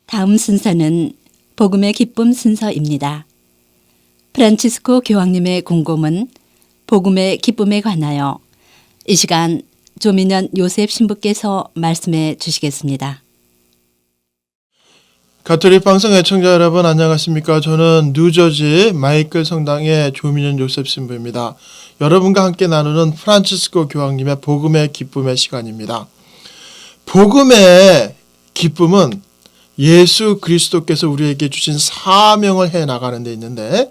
다음 순서는 복음의 기쁨 순서입니다. 프란치스코 교황님의 공고문 복음의 기쁨에 관하여 이 시간 조민현 요셉 신부께서 말씀해 주시겠습니다. 가톨릭 방송 애청자 여러분 안녕하십니까? 저는 뉴저지 마이클 성당의 조민현 요셉 신부입니다. 여러분과 함께 나누는 프란치스코 교황님의 복음의 기쁨의 시간입니다. 복음의 기쁨은 예수 그리스도께서 우리에게 주신 사명을 해나가는 데 있는데,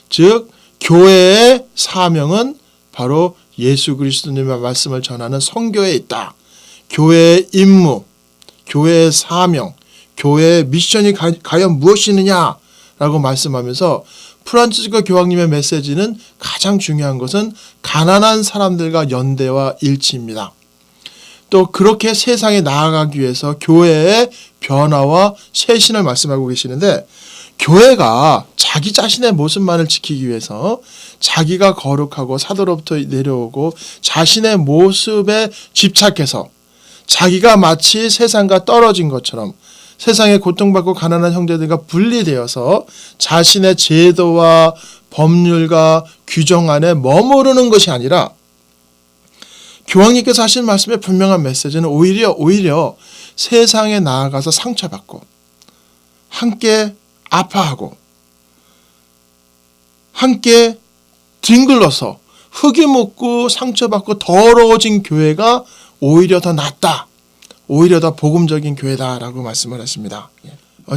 즉 교회의 사명은 바로 예수 그리스도님의 말씀을 전하는 선교에 있다. 교회의 임무, 교회의 사명, 교회의 미션이 과연 무엇이느냐라고 말씀하면서 프란치스코 교황님의 메시지는 가장 중요한 것은 가난한 사람들과 연대와 일치입니다. 또 그렇게 세상에 나아가기 위해서 교회의 변화와 쇄신을 말씀하고 계시는데, 교회가 자기 자신의 모습만을 지키기 위해서 자기가 거룩하고 사도로부터 내려오고 자신의 모습에 집착해서 자기가 마치 세상과 떨어진 것처럼 세상에 고통받고 가난한 형제들과 분리되어서 자신의 제도와 법률과 규정 안에 머무르는 것이 아니라, 교황님께서 하신 말씀의 분명한 메시지는 오히려 세상에 나아가서 상처받고 함께 아파하고 함께 뒹굴러서 흙이 묻고 상처받고 더러워진 교회가 오히려 더 낫다. 오히려 더 복음적인 교회다라고 말씀을 했습니다.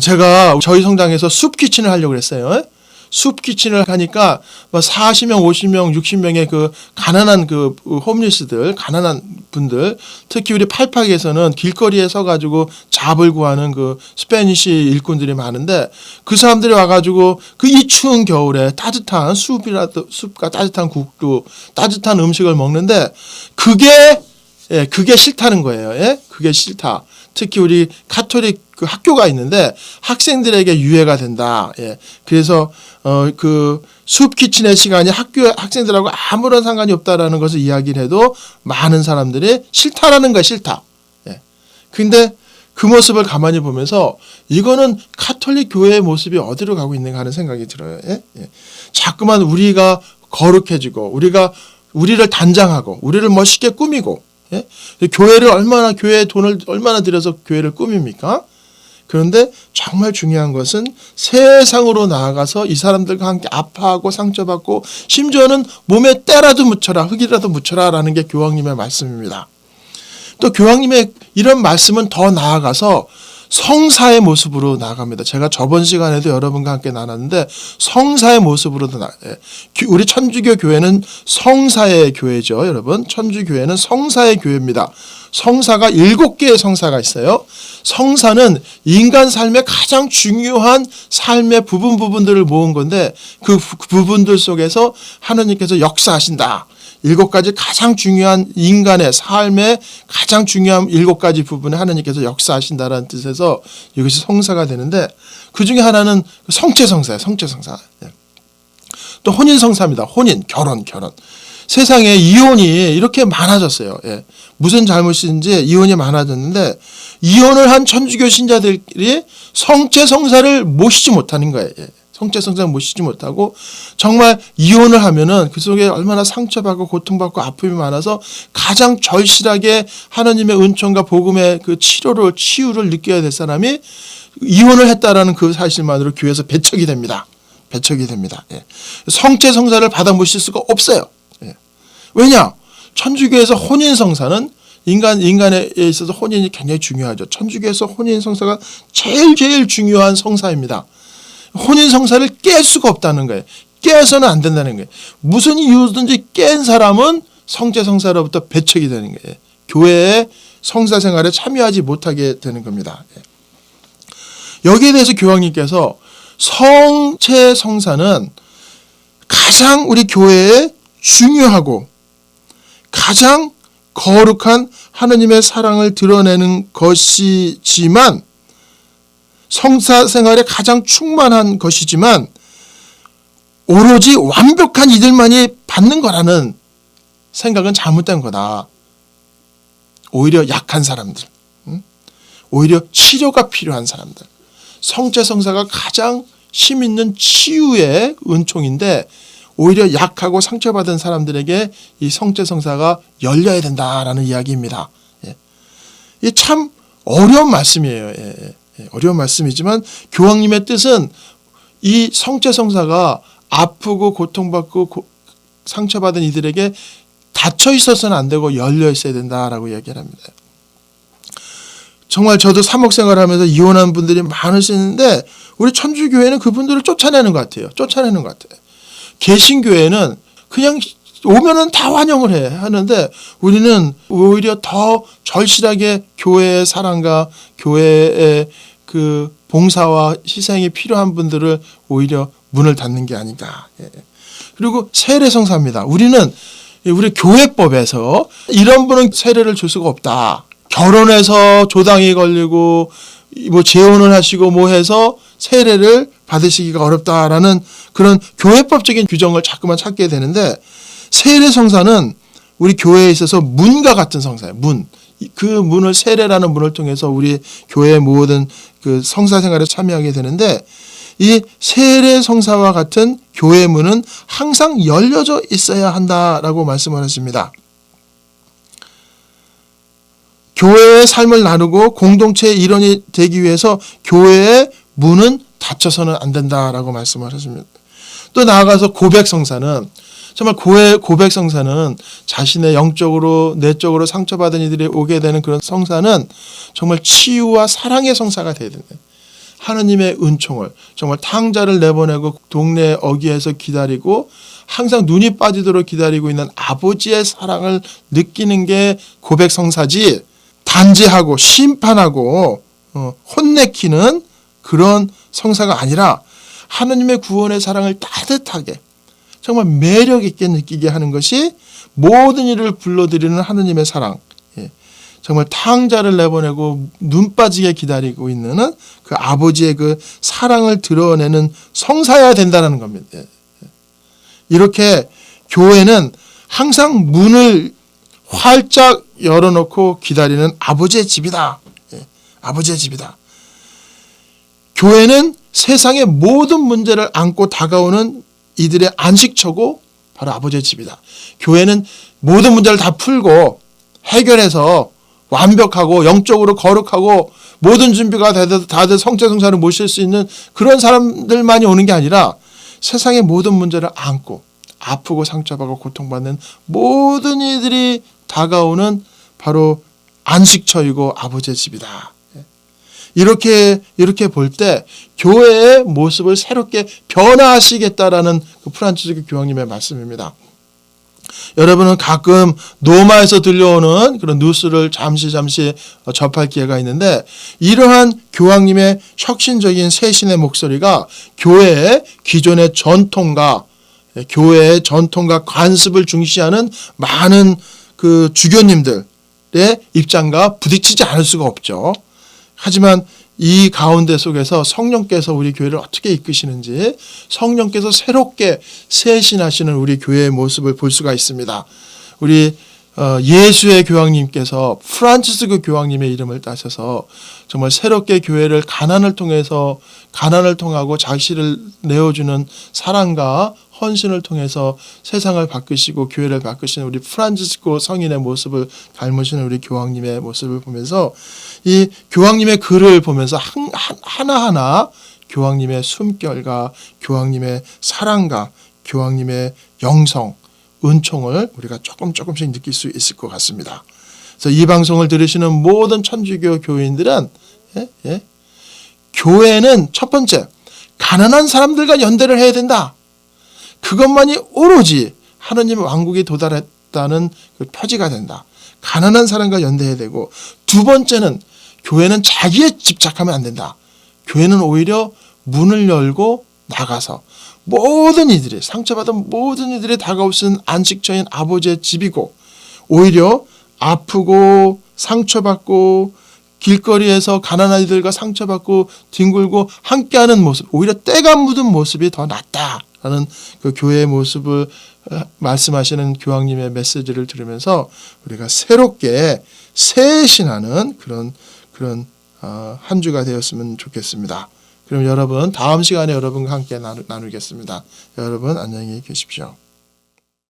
제가 저희 성당에서 숲 키친을 하려고 했어요. 숲 키친을 하니까 40명, 50명, 60명의 그 가난한 그 홈리스들, 가난한 분들, 특히 우리 팔팍에서는 길거리에 서가지고 잡을 구하는 그 스페니시 일꾼들이 많은데, 그 사람들이 와가지고 그 이 추운 겨울에 따뜻한 숲과 따뜻한 국도, 따뜻한 음식을 먹는데 그게 싫다는 거예요. 예? 그게 싫다. 특히 우리 가톨릭 그 학교가 있는데 학생들에게 유해가 된다. 예. 그래서 그 숲 키친의 시간이 학생들하고 아무런 상관이 없다라는 것을 이야기를 해도 많은 사람들이 싫다라는 거야, 싫다. 예. 근데 그 모습을 가만히 보면서 이거는 가톨릭 교회의 모습이 어디로 가고 있는가 하는 생각이 들어요. 예? 예. 자꾸만 우리가 거룩해지고 우리를 단장하고 우리를 멋있게 꾸미고, 예? 교회의 돈을 얼마나 들여서 교회를 꾸밉니까? 그런데 정말 중요한 것은 세상으로 나아가서 이 사람들과 함께 아파하고 상처받고 심지어는 몸에 때라도 묻혀라, 흙이라도 묻혀라라는 게 교황님의 말씀입니다. 또 교황님의 이런 말씀은 더 나아가서 성사의 모습으로 나아갑니다. 제가 저번 시간에도 여러분과 함께 나눴는데 성사의 모습으로도 우리 천주교 교회는 성사의 교회죠. 여러분, 천주교회는 성사의 교회입니다. 성사가 7개의 성사가 있어요. 성사는 인간 삶의 가장 중요한 삶의 부분들을 모은 건데, 그 부분들 속에서 하나님께서 역사하신다. 7가지 가장 중요한 인간의 삶의 가장 중요한 7가지 부분에 하나님께서 역사하신다라는 뜻에서 이것이 성사가 되는데, 그 중에 하나는 성체성사예요. 성체성사. 또 혼인성사입니다. 혼인, 결혼. 세상에 이혼이 이렇게 많아졌어요. 예. 무슨 잘못인지 이혼이 많아졌는데, 이혼을 한 천주교 신자들이 성체성사를 모시지 못하는 거예요. 예. 성체성사를 모시지 못하고 정말 이혼을 하면은 그 속에 얼마나 상처받고 고통받고 아픔이 많아서 가장 절실하게 하나님의 은총과 복음의 그 치유를 느껴야 될 사람이 이혼을 했다라는 그 사실만으로 교회에서 배척이 됩니다. 예. 성체성사를 받아 모실 수가 없어요. 예. 왜냐? 천주교에서 혼인성사는 인간에 있어서 혼인이 굉장히 중요하죠. 천주교에서 혼인성사가 제일 중요한 성사입니다. 혼인성사를 깰 수가 없다는 거예요. 깨서는 안 된다는 거예요. 무슨 이유든지 깬 사람은 성체성사로부터 배척이 되는 거예요. 교회의 성사생활에 참여하지 못하게 되는 겁니다. 여기에 대해서 교황님께서 성체성사는 가장 우리 교회에 중요하고 가장 거룩한 하나님의 사랑을 드러내는 것이지만, 성사 생활에 가장 충만한 것이지만 오로지 완벽한 이들만이 받는 거라는 생각은 잘못된 거다. 오히려 약한 사람들, 오히려 치료가 필요한 사람들, 성체 성사가 가장 힘 있는 치유의 은총인데 오히려 약하고 상처받은 사람들에게 이 성체 성사가 열려야 된다라는 이야기입니다. 이 참 어려운 말씀이에요. 어려운 말씀이지만 교황님의 뜻은 이 성체 성사가 아프고 고통받고 상처받은 이들에게 닫혀 있어서는 안 되고 열려 있어야 된다라고 이야기를 합니다. 정말 저도 사목 생활하면서 이혼한 분들이 많으시는데 우리 천주교회는 그분들을 쫓아내는 것 같아요. 개신교회는 그냥 오면은 다 환영을 하는데 우리는 오히려 더 절실하게 교회의 사랑과 교회의 그 봉사와 희생이 필요한 분들을 오히려 문을 닫는 게 아닌가. 그리고 세례성사입니다. 우리 교회법에서 이런 분은 세례를 줄 수가 없다. 결혼해서 조당이 걸리고 뭐 재혼을 하시고 뭐 해서 세례를 받으시기가 어렵다라는 그런 교회법적인 규정을 자꾸만 찾게 되는데 세례 성사는 우리 교회에 있어서 문과 같은 성사예요. 그 문을 세례라는 문을 통해서 우리 교회의 모든 그 성사 생활에 참여하게 되는데 이 세례 성사와 같은 교회 문은 항상 열려져 있어야 한다라고 말씀을 하십니다. 교회의 삶을 나누고 공동체의 일원이 되기 위해서 교회의 문은 닫혀서는 안 된다라고 말씀을 하십니다. 또 나아가서 고백성사는 정말 고백성사는 자신의 영적으로 내적으로 상처받은 이들이 오게 되는 그런 성사는 정말 치유와 사랑의 성사가 되어야 된다. 하느님의 은총을 정말 탕자를 내보내고 동네 어귀에서 기다리고 항상 눈이 빠지도록 기다리고 있는 아버지의 사랑을 느끼는 게 고백성사지 단죄하고 심판하고 혼내키는 그런 성사가 아니라 하느님의 구원의 사랑을 따뜻하게 정말 매력 있게 느끼게 하는 것이 모든 일을 불러들이는 하느님의 사랑. 정말 탕자를 내보내고 눈 빠지게 기다리고 있는 그 아버지의 그 사랑을 드러내는 성사여야 된다는 겁니다. 이렇게 교회는 항상 문을 활짝 열어놓고 기다리는 아버지의 집이다. 아버지의 집이다. 교회는 세상의 모든 문제를 안고 다가오는 이들의 안식처고 바로 아버지의 집이다. 교회는 모든 문제를 다 풀고 해결해서 완벽하고 영적으로 거룩하고 모든 준비가 다들 성체 성사를 모실 수 있는 그런 사람들만이 오는 게 아니라 세상의 모든 문제를 안고 아프고 상처받고 고통받는 모든 이들이 다가오는 바로 안식처이고 아버지의 집이다. 이렇게 볼 때 교회의 모습을 새롭게 변화하시겠다라는 그 프란치스코 교황님의 말씀입니다. 여러분은 가끔 로마에서 들려오는 그런 뉴스를 잠시 접할 기회가 있는데 이러한 교황님의 혁신적인 세신의 목소리가 교회의 기존의 전통과 관습을 중시하는 많은 그 주교님들의 입장과 부딪히지 않을 수가 없죠. 하지만 이 가운데 속에서 성령께서 우리 교회를 어떻게 이끄시는지 성령께서 새롭게 세신하시는 우리 교회의 모습을 볼 수가 있습니다. 우리 예수의 교황님께서 프란치스코 교황님의 이름을 따셔서 정말 새롭게 교회를 가난을 통하고 자신을 내어주는 사랑과 헌신을 통해서 세상을 바꾸시고 교회를 바꾸시는 우리 프란치스코 성인의 모습을 닮으시는 우리 교황님의 모습을 보면서 이 교황님의 글을 보면서 하나하나 교황님의 숨결과 교황님의 사랑과 교황님의 영성, 은총을 우리가 조금씩 느낄 수 있을 것 같습니다. 그래서 이 방송을 들으시는 모든 천주교 교인들은 교회는 첫 번째 가난한 사람들과 연대를 해야 된다. 그것만이 오로지 하느님의 왕국에 도달했다는 그 표지가 된다. 가난한 사람과 연대해야 되고 두 번째는 교회는 자기에 집착하면 안 된다. 교회는 오히려 문을 열고 나가서 모든 이들이 상처받은 모든 이들이 다가올 수 있는 안식처인 아버지의 집이고 오히려 아프고 상처받고 길거리에서 가난한 이들과 상처받고 뒹굴고 함께하는 모습 오히려 때가 묻은 모습이 더 낫다라는 그 교회의 모습을 말씀하시는 교황님의 메시지를 들으면서 우리가 새롭게 새신하는 그런 한 주가 되었으면 좋겠습니다. 그럼 여러분 다음 시간에 여러분과 함께 나누겠습니다. 여러분 안녕히 계십시오.